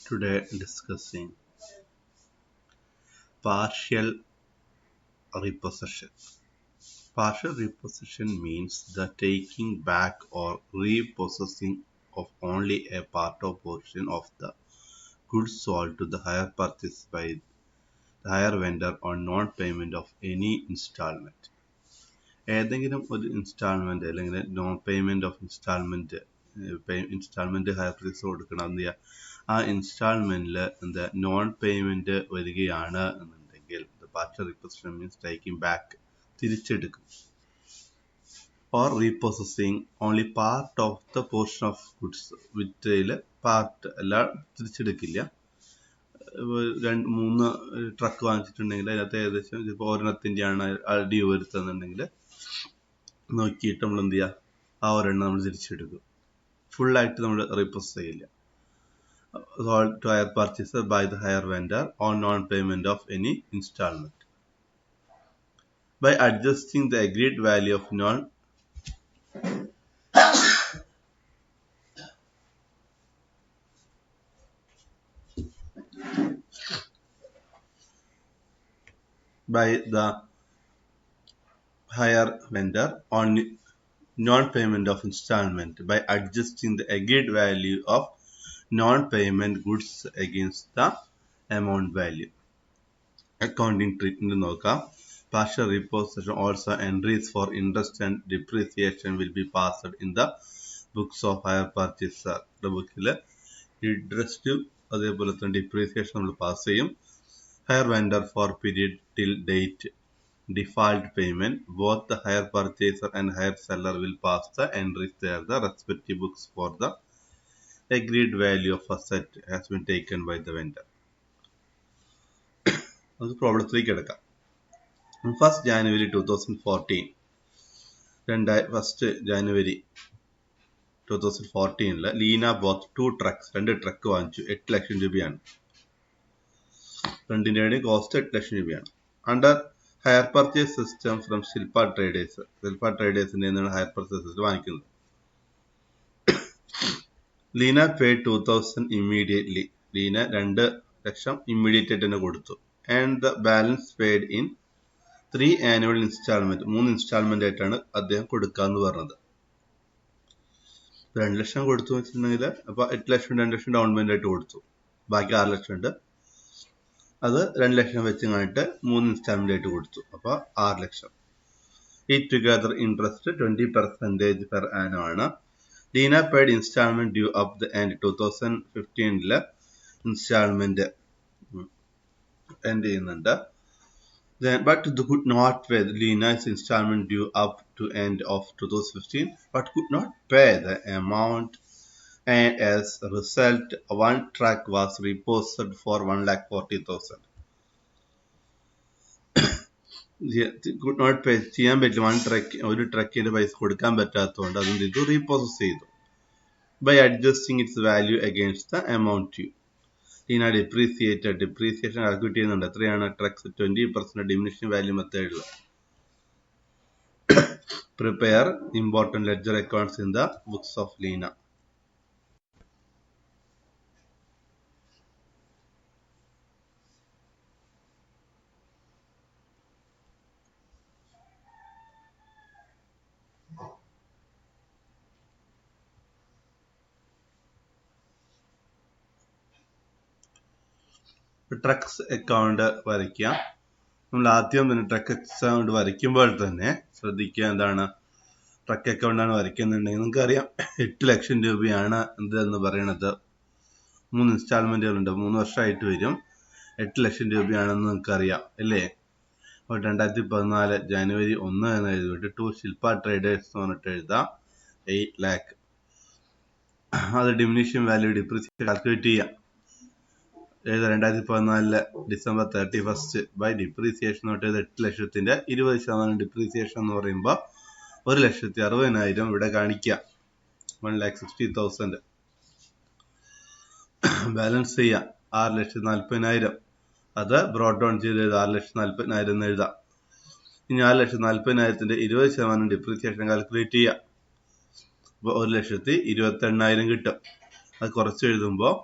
Today discussing partial repossession. Partial repossession means the taking back or repossessing of only a part or portion of the goods sold to the hire purchase by the hire vendor on non-payment of any installment. ഏതെങ്കിലും ഒരു installment അല്ലെങ്കിൽ non payment of installment hire purchase കൊടുക്കണം എന്ത് ചെയ്യുക, ആ ഇൻസ്റ്റാൾമെന്റിൽ എന്താ non payment വരികയാണ് എന്നുണ്ടെങ്കിൽ partial repossession means taking back, തിരിച്ചെടുക്കും. Or repossessing only part of the portion of goods, വിറ്റയിൽ പാർട്ട് എല്ലാം തിരിച്ചെടുക്കില്ല. 2-3 ട്രക്ക് വാങ്ങിച്ചിട്ടുണ്ടെങ്കിൽ അതിനകത്ത് ഏകദേശം ഇപ്പോൾ ഒരെണ്ണത്തിൻ്റെയാണ് ഡ്യൂ വരുത്തുന്നുണ്ടെങ്കിൽ നോക്കിയിട്ട് നമ്മൾ എന്ത് ചെയ്യുക, ആ ഒരെണ്ണം നമ്മൾ തിരിച്ചെടുക്കും. ഫുള്ളായിട്ട് നമ്മൾ റീപോസസ് ചെയ്യില്ല. Sold to hire purchaser by the hire vendor on non-payment of any installment. By adjusting the agreed value of by the hire vendor on non-payment of installment, by adjusting the agreed value of non-payment goods against the amount value. Accounting treatment നോക്കാം. Partial repossession also entries for interest and depreciation will be passed in the books of hire purchaser. ബുക്കിൽ ഇൻട്രസ്റ്റും അതേപോലെ തന്നെ depreciation നമ്മൾ pass ചെയ്യും. Hire vendor for period till date default payment, both the hire purchaser and hire seller will pass the entries there the respective books for the agreed value of asset has been taken by the vendor. അത് പ്രോബ്ലത്തിലേക്ക് എടുക്കാം. 1st January 2014 Leena both 2 trucks, 2 truck വാങ്ങിച്ചു. 8 ലക്ഷം രൂപയാണ്. രണ്ടിൻ്റെയും cost 8 ലക്ഷം രൂപയാണ്. Under hire purchase system from Shilpa traders, ട്രേഡേഴ്സിന്റെ നിന്നാണ് ഹയർ പർച്ചേസ് സിസ്റ്റം വാങ്ങിക്കുന്നത്. Leena paid 2,000 immediately. ലീന 2 ലക്ഷം ഇമ്മീഡിയറ്റ് ആയിട്ട് തന്നെ കൊടുത്തു. And the balance paid in 3 annual installment, 3 installment ആയിട്ടാണ് അദ്ദേഹം കൊടുക്കാന്ന് പറഞ്ഞത്. 2 ലക്ഷം കൊടുത്തു വെച്ചിട്ടുണ്ടെങ്കിൽ അപ്പൊ 8 ലക്ഷം 2 ലക്ഷം ഡൗൺ പേയ്മെന്റ് ആയിട്ട് കൊടുത്തു. ബാക്കി 6 ലക്ഷം ഉണ്ട്. അത് 2 ലക്ഷം വെച്ച് കഴിഞ്ഞിട്ട് 3 ഇൻസ്റ്റാൾമെന്റ് ആയിട്ട് കൊടുത്തു. അപ്പൊ 6 ലക്ഷം. ഈ ടുഗദർ ഇൻട്രസ്റ്റ് 20% പെർ ആനം ആണ്. Leena paid installment due up the end 2015 installment end ചെയ്യുന്നുണ്ട്. But could not pay Lina's installment due up to end of 2015, but could not pay the amount, and as a result, 1 truck was repossessed for 1,40,000. Could not pay ചെയ്യാൻ പറ്റില്ല. ഒരു ട്രക്കിന്റെ പൈസ കൊടുക്കാൻ പറ്റാത്തതുകൊണ്ട് അതുകൊണ്ട് ഇത് റീപോസസ് ചെയ്തു. By adjusting its value against the amount due. Lina depreciation calculate ചെയ്യുന്നുണ്ട്. എത്രയാണ്? ട്രക്സ് 20% ഡിമിനിഷൻ വാല്യൂ മെത്തേഡിൽ. Prepare important ledger accounts in the books of Leena. Trucks account വരയ്ക്കുക. നമ്മൾ ആദ്യം തന്നെ ട്രക്ക് അക്കൗണ്ട് വരയ്ക്കുമ്പോൾ തന്നെ ശ്രദ്ധിക്കുക, എന്താണ് ട്രക്ക് അക്കൗണ്ടാണ് വരയ്ക്കുന്നുണ്ടെങ്കിൽ നിങ്ങൾക്കറിയാം 8 ലക്ഷം രൂപയാണ് എന്തെന്ന് പറയണത്. 3 ഇൻസ്റ്റാൾമെന്റുകളുണ്ട്, 3 വർഷമായിട്ട് വരും. 8 ലക്ഷം രൂപയാണെന്ന് നിങ്ങൾക്കറിയാം അല്ലേ? അപ്പോൾ 2014 ജനുവരി 1 എന്ന് എഴുതിയിട്ട് ടു ശില്പ ട്രേഡേഴ്സ് എന്ന് പറഞ്ഞിട്ട് എഴുതാം 8 lakh. അത് ഡിമിനിഷൻ വാല്യൂ ഡിപ്രീസിയേഷൻ കാൽക്കുലേറ്റ് ചെയ്യാം. 2014 ഡിസംബർ 31 ബൈ ഡിപ്രീസിയേഷൻ തൊട്ട് 8 ലക്ഷത്തിന്റെ 20% ഡിപ്രീസിയേഷൻ എന്ന് പറയുമ്പോൾ 1,60,000 ഇവിടെ കാണിക്കാം. 1,60,000 ബാലൻസ് ചെയ്യാം. 6,40,000 അത് ബ്രോട്ട് ഡൗൺ ചെയ്ത് 6,40,000 എന്ന് എഴുതാം. ഇനി 6,40,000 20% ഡിപ്രീസിയേഷൻ കാൽക്കുലേറ്റ് ചെയ്യാം. അപ്പോൾ 1,28,000 കിട്ടും. അത് കുറച്ച് എഴുതുമ്പോൾ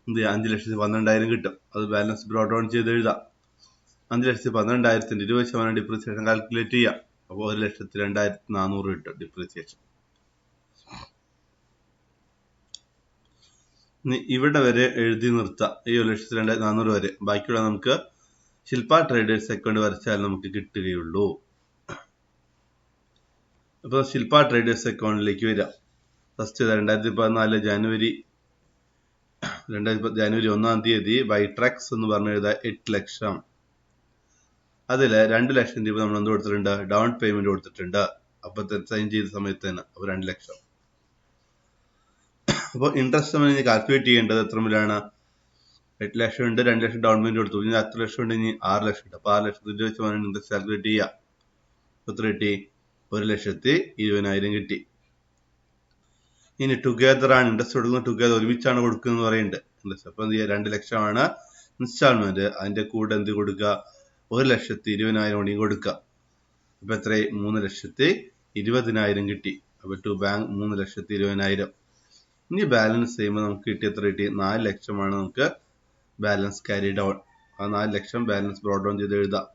എന്ത് ചെയ്യാം, 5,12,000 കിട്ടും. അത് ബാലൻസ് ബ്രോട്ട് ഡൗൺ ചെയ്ത് എഴുതാം. 5,12,000 20% ഡിപ്രീസിയേഷൻ കാൽക്കുലേറ്റ് ചെയ്യാം. അപ്പോൾ 1,02,400 കിട്ടും ഡിപ്രീസിയേഷൻ. ഇവിടെ വരെ എഴുതി നിർത്താം, ഈ 1,02,400 വരെ. ബാക്കിയുള്ള നമുക്ക് ശില്പ ട്രേഡേഴ്സ് അക്കൗണ്ട് വരച്ചാൽ നമുക്ക് കിട്ടുകയുള്ളൂ. അപ്പോൾ ശില്പ ട്രേഡേഴ്സ് അക്കൗണ്ടിലേക്ക് വരാം. ഫസ്റ്റ് 2014 ജനുവരി 1-ാം തീയതി വൈട്രക്സ് എന്ന് പറഞ്ഞു എഴുതാം 8 ലക്ഷം. അതിൽ 2 ലക്ഷം രൂപ നമ്മൾ എന്ത് കൊടുത്തിട്ടുണ്ട്, ഡൗൺ പേയ്മെന്റ് കൊടുത്തിട്ടുണ്ട്. അപ്പൊ സൈൻ ചെയ്ത സമയത്ത് തന്നെ. അപ്പോൾ 2 ലക്ഷം. അപ്പോൾ ഇൻട്രസ്റ്റ് നമ്മൾ കാൽക്കുലേറ്റ് ചെയ്യേണ്ടത് എത്ര മുതലാണ്? 8 ലക്ഷം ഉണ്ട്, 2 ലക്ഷം ഡൗൺ പേയ്മെന്റ് കൊടുത്തു, ഇനി 10 ലക്ഷം ഉണ്ട്, ഇനി 6 ലക്ഷം ഉണ്ട്. അപ്പൊ 6 ലക്ഷത്തി 20% ഇൻട്രസ്റ്റ് കാൽക്കുലേറ്റ് ചെയ്യാം. എത്ര കിട്ടി? 1,20,000 കിട്ടി. ഇനി ടുഗദർ ആണ് ഇൻട്രസ്റ്റ് കൊടുക്കുന്നത്, ടുഗദർ ഒരുമിച്ചാണ് കൊടുക്കുന്നത് പറയുന്നുണ്ട് ഇൻട്രസ്റ്റ്. അപ്പൊ 2 ലക്ഷമാണ് ഇൻസ്റ്റാൾമെന്റ്. അതിന്റെ കൂടെ എന്ത് കൊടുക്കുക? 1,20,000 കൂടിയും കൊടുക്കുക. അപ്പൊ എത്രയായി? 3,20,000 കിട്ടി. അപ്പൊ ടു ബാങ്ക് 3,20,000. ഇനി ബാലൻസ് ചെയ്യുമ്പോൾ നമുക്ക് കിട്ടി എത്ര കിട്ടി? 4 ലക്ഷമാണ് നമുക്ക് ബാലൻസ് ക്യാരി ഡൗൺ. ആ 4 ലക്ഷം ബാലൻസ് ബ്രോട്ട് ഡൗൺ ചെയ്ത് എഴുതാം.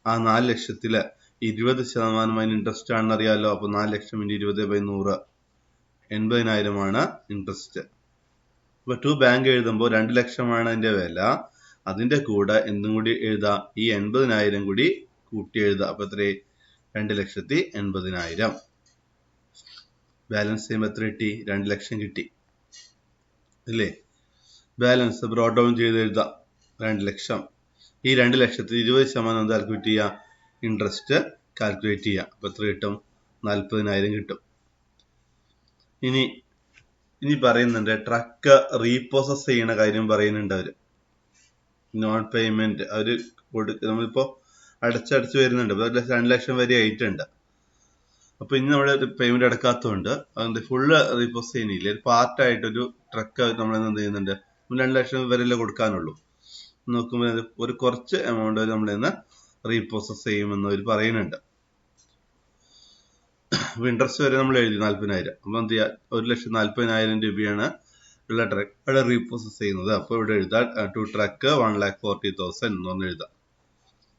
ആ 4 ലക്ഷത്തില് 20% ഇൻട്രസ്റ്റ് ആണെന്ന് അറിയാമല്ലോ. അപ്പൊ 4 ലക്ഷം × 20/100 80,000 ആണ് ഇൻട്രസ്റ്റ്. അപ്പൊ ടു ബാങ്ക് എഴുതുമ്പോൾ 2 ലക്ഷമാണ് അതിന്റെ വില. അതിന്റെ കൂടെ എന്തും കൂടി എഴുതാം, ഈ 80,000 കൂടി കൂട്ടി എഴുതാം. അപ്പൊ എത്ര? 2,80,000. ബാലൻസ് ചെയ്യുമ്പോൾ എത്ര കിട്ടി? 2 ലക്ഷം കിട്ടി അല്ലേ? ബാലൻസ് ബ്രോട്ട് ഡൗൺ ചെയ്ത് എഴുതാം 2 ലക്ഷം. ഈ 2 ലക്ഷത്തിൽ 20% കാൽക്കുലേറ്റ് ചെയ്യാം, ഇൻട്രസ്റ്റ് കാൽക്കുലേറ്റ് ചെയ്യാം. അപ്പൊ എത്ര കിട്ടും? 40,000 കിട്ടും. ഇനി പറയുന്നുണ്ട് ട്രക്ക് റീപ്രോസസ് ചെയ്യുന്ന കാര്യം പറയുന്നുണ്ട് അവര്. നോൺ പേയ്മെന്റ് അവര് നമ്മളിപ്പോ അടച്ചടച്ച് വരുന്നുണ്ട്. 2 ലക്ഷം വരെ ആയിട്ടുണ്ട്. അപ്പൊ ഇനി നമ്മുടെ പേയ്മെന്റ് അടക്കാത്തതുകൊണ്ട് അതിന്റെ ഫുള്ള് റീപ്രോസസ് ചെയ്യുന്നില്ല. ഒരു പാർട്ടായിട്ടൊരു ട്രക്ക് നമ്മൾ എന്ത് ചെയ്യുന്നുണ്ട്, 2 ലക്ഷം വരെയല്ലേ കൊടുക്കാനുള്ളൂ. നോക്കുമ്പോൾ ഒരു കുറച്ച് എമൗണ്ട് നമ്മൾ ഇന്ന് റീപ്രോസസ് ചെയ്യുമെന്ന് അവർ പറയുന്നുണ്ട്. അപ്പൊ ഇൻട്രസ്റ്റ് വരെ നമ്മൾ എഴുതി 40,000. അപ്പൊ എന്ത് ചെയ്യാം, 1,40,000 രൂപയാണ് ഉള്ള ട്രക്ക് ഇവിടെ റീപ്രോസസ് ചെയ്യുന്നത്. അപ്പൊ ഇവിടെ എഴുതാം ടു ട്രക്ക് 1,40,000 എന്ന് പറഞ്ഞ് എഴുതാം.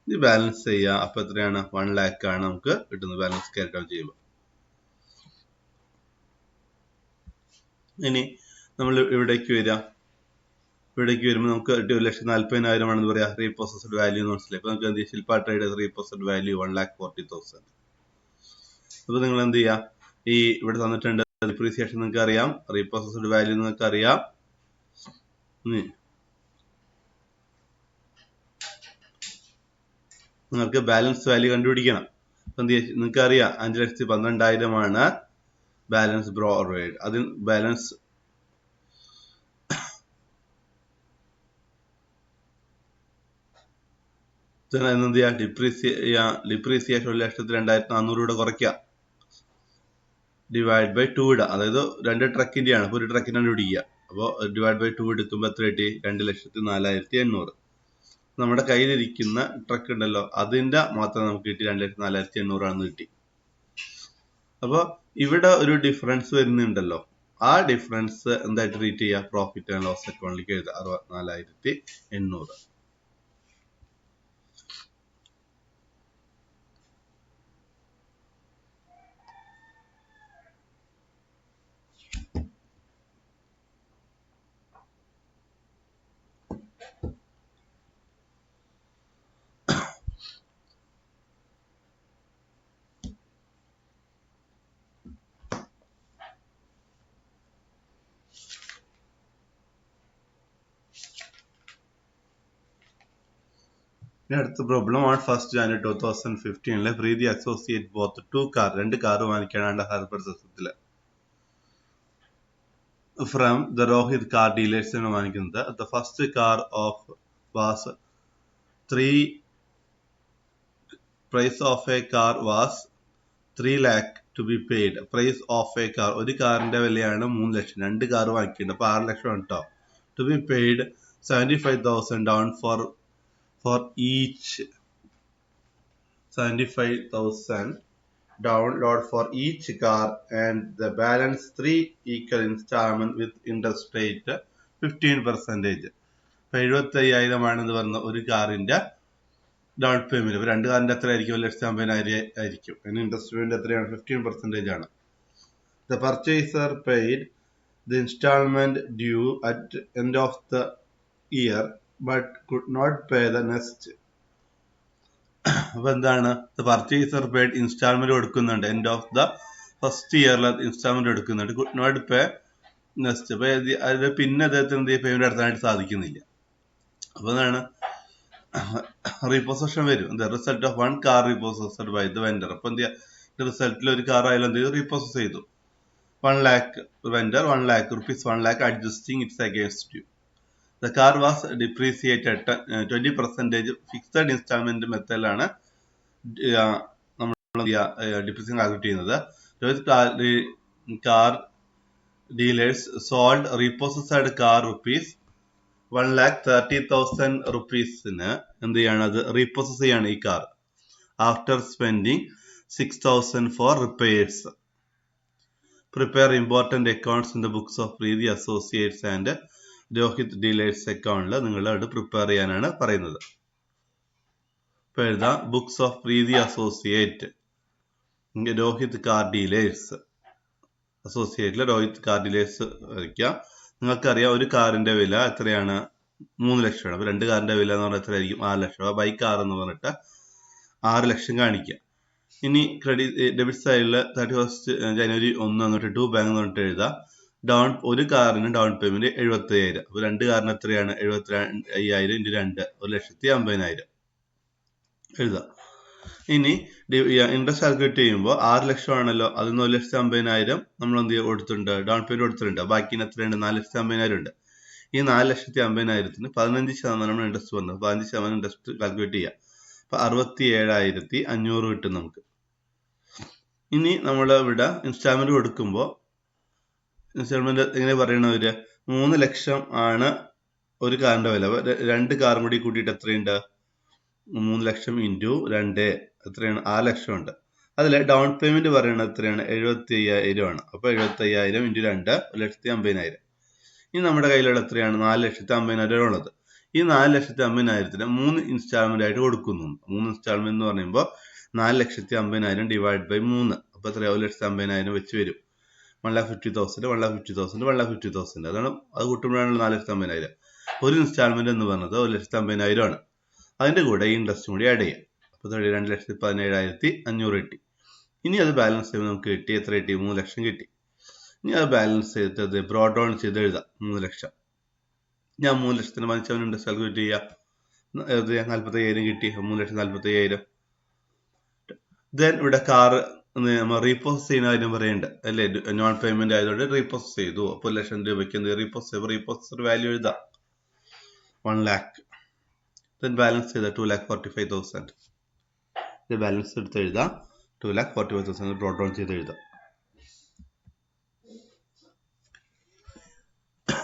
ഇനി ബാലൻസ് ചെയ്യാം. അപ്പൊ എത്രയാണ്? 1 lakh ആണ് നമുക്ക് കിട്ടുന്നത് ബാലൻസ് ക്യാരി ഡൗൺ ചെയ്യുമ്പോൾ. ഇനി നമ്മൾ ഇവിടേക്ക് വരാം. ഇവിടേക്ക് വരുമ്പോൾ നമുക്ക് 1,40,000 ആണെന്ന് പറയാം റീപ്രോസസ്ഡ് വാല്യൂ എന്ന് മനസ്സിലായി. അപ്പൊ നമുക്ക് എന്ത് ചെയ്യാം, ശില്പ ട്രേഡേഴ്സ് റീപ്രോസസ്ഡ് വാല്യൂ 1,40,000. അപ്പൊ നിങ്ങൾ എന്ത് ചെയ്യാം, ഈ ഇവിടെ തന്നിട്ടുണ്ട് ഡിപ്രീസിയേഷൻ നിങ്ങൾക്ക് അറിയാം, റീപ്രോസസ്ഡ് വാല്യൂ നിങ്ങൾക്ക് അറിയാം. നിങ്ങൾക്ക് ബാലൻസ് വാല്യൂ കണ്ടുപിടിക്കണം. നിങ്ങൾക്ക് അറിയാം 5,12,000 ആണ് ബാലൻസ് ബ്രോഡ്. അതിൽ ബാലൻസ് എന്ത് ചെയ്യാം, ഡിപ്രീസിയേഷൻ 1,02,400 കൂടെ കുറയ്ക്കാം. ഡിവൈഡ് ബൈ 2 ഇടാം. അതായത് 2 ട്രക്കിന്റെയാണ്. അപ്പൊ ഒരു ട്രക്കിനെ കണ്ടുപിടിക്കുക. അപ്പോൾ ഡിവൈഡ് ബൈ 2 എടുക്കുമ്പോൾ എത്ര കിട്ടി? 2,04,800. നമ്മുടെ കയ്യിലിരിക്കുന്ന ട്രക്ക് ഉണ്ടല്ലോ, അതിന്റെ മാത്രം നമുക്ക് കിട്ടി 2,04,800 ആണെന്ന് കിട്ടി. അപ്പൊ ഇവിടെ ഒരു ഡിഫറൻസ് വരുന്നുണ്ടല്ലോ, ആ ഡിഫറൻസ് എന്തായിട്ട് ട്രീറ്റ് ചെയ്യുക? പ്രോഫിറ്റ് ആൻഡ് ലോസ് അക്കൗണ്ടിലേക്ക് എഴുതുക 64,800. അടുത്ത problem on 1st January 2015 Preethi associate both 2 car 2 car വാങ്ങിക്കാനാണ് ഹാർബർ സസ്യത്തില് ഫ്രം ദ രോഹിത് കാർ ഡീലേഴ്സിന് വാങ്ങിക്കുന്നത്. The first car of was 3 price of a car was 3 lakh to be paid. Price of a car, ഒരു കാറിന്റെ വിലയാണ് 3 ലക്ഷം. 2 കാർ വാങ്ങിക്കുന്നുണ്ട്, അപ്പൊ 6 ലക്ഷം കേട്ടോ. To be paid 75,000 down for each. 75,000 download for each car and the balance 3 equal installment with interest rate 15%. ഇപ്പൊ 75,000 ആണെന്ന് പറഞ്ഞ ഒരു കാറിന്റെ ഡൗൺ പേയ്മെന്റ്. ഇപ്പൊ രണ്ട് കാറിന്റെ എത്ര ആയിരിക്കും? 1,50,000 ആയിരിക്കും. അതിന് ഇൻട്രസ്റ്റ് പേയ്മെന്റ് എത്രയാണ്? 15% ആണ്. The purchaser paid the installment due at end of the year but could not pay the next. അപ്പൊ എന്താണ്? പർച്ചേസർ പെയ്ഡ് ഇൻസ്റ്റാൾമെന്റ് കൊടുക്കുന്നുണ്ട്, എൻഡ് ഓഫ് ദ ഫസ്റ്റ് ഇയറിൽ ഇൻസ്റ്റാൾമെന്റ് എടുക്കുന്നുണ്ട്, കുഡ് നോട്ട് പേ നെക്സ്റ്റ്. അപ്പൊ അത് പിന്നെ അദ്ദേഹത്തിന് എന്ത് പേയ്മെന്റ് നടത്താനായിട്ട് സാധിക്കുന്നില്ല. അപ്പൊ എന്താണ്? റീപൊസഷൻ വരും. The result of one car repossessed by the vendor. അപ്പൊ എന്ത് ചെയ്യുക? റിസൾട്ടിൽ ഒരു കാർ ആയാലും എന്ത് ചെയ്തു? റീപൊസസ് ചെയ്തു. 1 lakh vendor 1 lakh rupees 1 lakh adjusting its against you. The car was depreciated 20% fixed installment മെത്തേഡിലാണ് നമ്മൾ ഡിപ്രീസിയേഷൻ കാൽക്കുലേറ്റ് ചെയ്യുന്നത്. Car dealers sold repossessed car rupees 1,30,000 rupeesന് എന്ത് ചെയ്യാണ്? അത് റീപോസസ് ചെയ്യാണ് ഈ car. After spending 6,000 for repairs. Prepare important accounts in the books of Preethi associates and Rohit dealers അക്കൗണ്ടിൽ നിങ്ങൾ അവിടെ പ്രിപ്പയർ ചെയ്യാനാണ് പറയുന്നത്. ഇപ്പൊ എഴുതാം, books of Preethi associate Rohit car dealers, അസോസിയേറ്റിലെ രോഹിത് കാർ ഡീലേഴ്സ് വരയ്ക്കാം. നിങ്ങൾക്കറിയാം ഒരു കാറിന്റെ വില എത്രയാണ്? 3 ലക്ഷമാണ്. അപ്പൊ രണ്ട് കാറിന്റെ വില എന്ന് പറഞ്ഞാൽ എത്രയായിരിക്കും? 6 ലക്ഷം. ബൈ കാർ എന്ന് പറഞ്ഞിട്ട് 6 ലക്ഷം കാണിക്കുക. ഇനി ഡെബിറ്റ് സൈഡിൽ 31 ജനുവരി 1 എന്നിട്ട് ടു ബാങ്ക് എന്ന് പറഞ്ഞിട്ട് എഴുതാം. ഒരു കാറിന് ഡൗൺ പേയ്മെന്റ് 75,000. അപ്പൊ രണ്ട് കാറിന് എത്രയാണ്? 75,000 × 2 1,50,000 എഴുതാം. ഇനി ഇൻട്രസ്റ്റ് കാൽക്കുലേറ്റ് ചെയ്യുമ്പോൾ 6 ലക്ഷം ആണല്ലോ, അതിൽ നിന്ന് 1,50,000 നമ്മൾ എന്ത് കൊടുത്തിട്ടുണ്ട്? ഡൗൺ പേയ്മെന്റ് കൊടുത്തിട്ടുണ്ട്. ബാക്കി എത്രയുണ്ട്? 4,50,000 ഉണ്ട്. ഈ 4,50,000 15% ഇൻട്രസ്റ്റ് വന്നത്. 15% ഇൻട്രസ്റ്റ് കാൽക്കുലേറ്റ് ചെയ്യാം. അപ്പൊ 67,500 കിട്ടും നമുക്ക്. ഇനി നമ്മൾ ഇവിടെ ഇൻസ്റ്റാൾമെന്റ് കൊടുക്കുമ്പോൾ ഇൻസ്റ്റാൾമെന്റ് എങ്ങനെ പറയണവര്? 3 ലക്ഷം ആണ് ഒരു കാറിന്റെ വില. രണ്ട് കാറും കൂടി കൂട്ടിയിട്ട് എത്രയുണ്ട്? 3 ലക്ഷം ഇൻറ്റു 2 എത്രയാണ്? 6 ലക്ഷം ഉണ്ട്. അതിൽ ഡൗൺ പേയ്മെന്റ് പറയുന്നത് എത്രയാണ്? 75,000 ആണ്. അപ്പൊ 75,000 × 2 1,50,000. ഇനി നമ്മുടെ കയ്യിലുള്ള എത്രയാണ്? 4,50,000 ഉള്ളത്. ഈ 4,50,000 3 ഇൻസ്റ്റാൾമെന്റ് ആയിട്ട് കൊടുക്കുന്നു. 3 ഇൻസ്റ്റാൾമെന്റ് എന്ന് പറയുമ്പോൾ 4,50,000 ഡിവൈഡ് ബൈ 3. അപ്പൊ എത്രയാ? 1,50,000 വെച്ച് വരും. 1,50,000 1,50,000 1,50,000 അതാണ്. അത് കൂട്ടുമ്പോഴാണ് 4,50,000. ഒരു ഇൻസ്റ്റാൾമെന്റ് എന്ന് പറഞ്ഞത് 1,50,000 ആണ്. അതിന്റെ കൂടെ ഇൻട്രസ്റ്റ് കൂടി ആഡ് ചെയ്യാം. അപ്പൊ 2,17,500 കിട്ടി. ഇനി അത് ബാലൻസ് ചെയ്യുമ്പോൾ നമുക്ക് കിട്ടി എത്ര കിട്ടി? 3 ലക്ഷം കിട്ടി. ഇനി അത് ബാലൻസ് ചെയ്തിട്ട് ബ്രോഡ് ഡൗൺ ചെയ്ത് എഴുതാം. 3 ലക്ഷം. ഞാൻ 3 ലക്ഷത്തിന് 15% ഇൻട്രസ്റ്റ് കാൽക്കുലേറ്റ് ചെയ്യാം. 45,000 കിട്ടി. 3,40,000. ദെൻ ഇവിടെ കാർ റീപോസസ് ചെയ്യുന്ന കാര്യം പറയണ്ട അല്ലേ? നോൺ പേയ്മെന്റ് ആയതുകൊണ്ട് റീപോസസ് ചെയ്തു. അപ്പോൾ 1 ലക്ഷം രൂപയ്ക്ക് എന്ത് റീപോസസ് വാല്യൂ എഴുതാം 1 lakh. ദെൻ ബാലൻസ് ചെയ്ത 2,45,000. ഇത് ബാലൻസ് എടുത്ത് എഴുതാം. 2,45,000 ബ്രോഡ് ഡൗൺ ചെയ്ത് എഴുതാം.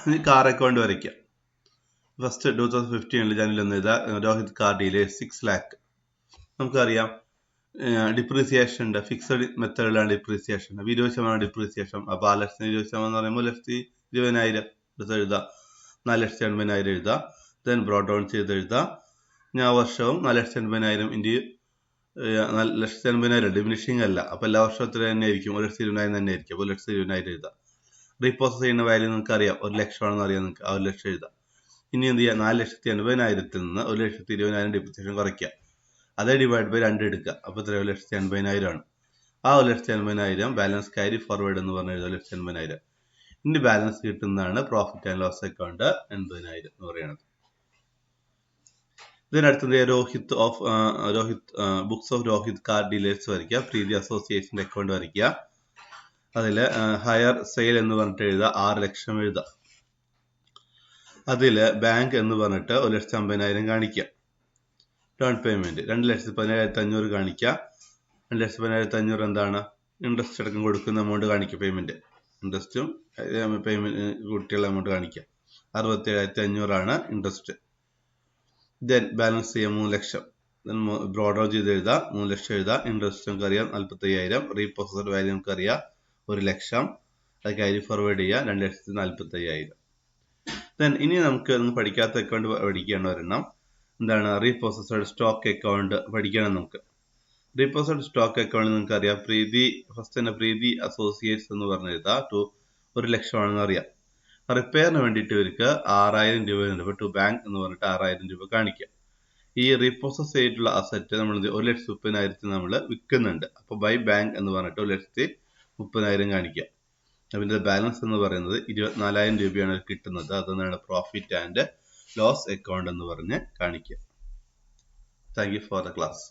ഇനി കാർ അക്കൗണ്ട് വരയ്ക്കാം. ഫസ്റ്റ് 2015 ജനുവരി 1 എഴുതാം. Rohit car dealers 6 lakh. നമുക്കറിയാം ഡിപ്രീസിയേഷൻ ഉണ്ട്. ഫിക്സഡ് മെത്തേഡിലാണ് ഡിപ്രീസിയേഷൻ. 20% ഡിപ്രീസിയേഷൻ. അപ്പൊ 6,20,000 എന്ന് പറയുമ്പോൾ 1,20,000 എഴുതാം. 4,80,000 എഴുതാം. ദെൻ ബ്രോഡ് ഡൗൺ ചെയ്ത് എഴുതാം. ഞാൻ വർഷവും 4,80,000 ഇൻറ്റു 4,80,000 ഡിമിനിഷിംഗ് അല്ല. അപ്പൊ എല്ലാ വർഷവും എത്ര തന്നെ ആയിരിക്കും? 1,20,000 തന്നെ ആയിരിക്കും. അപ്പോൾ 1,20,000 എഴുതാം. റീപോസസ് ചെയ്യുന്ന വാല്യൂ നിങ്ങൾക്ക് അറിയാം, 1 ലക്ഷമാണെന്ന് അറിയാം നിങ്ങൾക്ക്. ആ 1 ലക്ഷം എഴുതാം. ഇനി എന്ത് ചെയ്യുക? 4,80,000 നിന്ന് 1,20,000 ഡിപ്രീസിയേഷൻ കുറയ്ക്കുക. അതേ ഡിവൈഡ് ബൈ 2 എടുക്കുക. അപ്പൊ എത്ര? 1,80,000 ആണ്. ആ 1,80,000 ബാലൻസ് ക്യാരി ഫോർവേഡ് എന്ന് പറഞ്ഞ 1,80,000. ഇനി ബാലൻസ് കിട്ടുന്നതാണ് പ്രോഫിറ്റ് ആൻഡ് ലോസ് അക്കൗണ്ട് 80,000 എന്ന് പറയുന്നത്. ഇതിനടുത്തത് books of Rohit car dealers വരയ്ക്കുക. പ്രീതി അസോസിയേഷന്റെ അക്കൗണ്ട് വരയ്ക്കുക. അതില് ഹയർ സെയിൽ എന്ന് പറഞ്ഞിട്ട് എഴുതുക. 6 ലക്ഷം എഴുതുക. അതില് ബാങ്ക് എന്ന് പറഞ്ഞിട്ട് 1,50,000 കാണിക്കുക. ഡൗൺ പേയ്മെന്റ് 2,17,500 കാണിക്കുക. 2,17,500 എന്താണ്? ഇൻട്രസ്റ്റ് അടക്കം കൊടുക്കുന്ന എമൗണ്ട് കാണിക്കുക. പേയ്മെന്റ് ഇൻട്രസ്റ്റും പേയ്മെന്റ് കുട്ടികളുടെ എമൗണ്ട് കാണിക്കുക. 67,500 ആണ് ഇൻട്രസ്റ്റ്. ദെൻ ബാലൻസ് ചെയ്യാം 3 ലക്ഷം. ബ്രോഡ് ഡൗൺ ചെയ്ത് എഴുതാം. 3 ലക്ഷം എഴുതാം. ഇൻട്രസ്റ്റ് നമുക്ക് അറിയാം 45,000. റീപ്രോസസ്ഡ് വാല്യൂ നമുക്ക് അറിയാം 1 ലക്ഷം. അത് ക്യാരി ഫോർവേഡ് ചെയ്യുക 2,45,000. ദെൻ ഇനി നമുക്ക് പഠിക്കാത്ത അക്കൗണ്ട് പഠിക്കേണ്ട ഒരെണ്ണം എന്താണ് റീപ്രോസസ്ഡ് സ്റ്റോക്ക് അക്കൗണ്ട് പഠിക്കണം. നമുക്ക് റീപ്രോസസ്ഡ് സ്റ്റോക്ക് അക്കൗണ്ട് നിങ്ങൾക്ക് അറിയാം ഫസ്റ്റ് തന്നെ പ്രീതി അസോസിയേറ്റ്സ് എന്ന് പറഞ്ഞ് എഴുതാം. 1 ലക്ഷമാണെന്ന് അറിയാം. റിപ്പയറിന് വേണ്ടിയിട്ട് ഇവർക്ക് 6,000 രൂപ ഉണ്ട്. ഇപ്പോൾ ടു ബാങ്ക് എന്ന് പറഞ്ഞിട്ട് 6,000 രൂപ കാണിക്കാം. ഈ റീപ്രോസസ് ചെയ്തിട്ടുള്ള അസറ്റ് നമ്മൾ 1,30,000 നമ്മൾ വിൽക്കുന്നുണ്ട്. അപ്പോൾ ബൈ ബാങ്ക് എന്ന് പറഞ്ഞിട്ട് 1,30,000 കാണിക്കാം. അതിൻ്റെ ബാലൻസ് എന്ന് പറയുന്നത് 24,000 രൂപയാണ് കിട്ടുന്നത്. അതെന്നാണ് പ്രോഫിറ്റ് ആൻഡ് ലോസ് അക്കൗണ്ട് എന്ന് പറഞ്ഞ് കാണിക്കുക. Thank you for the class.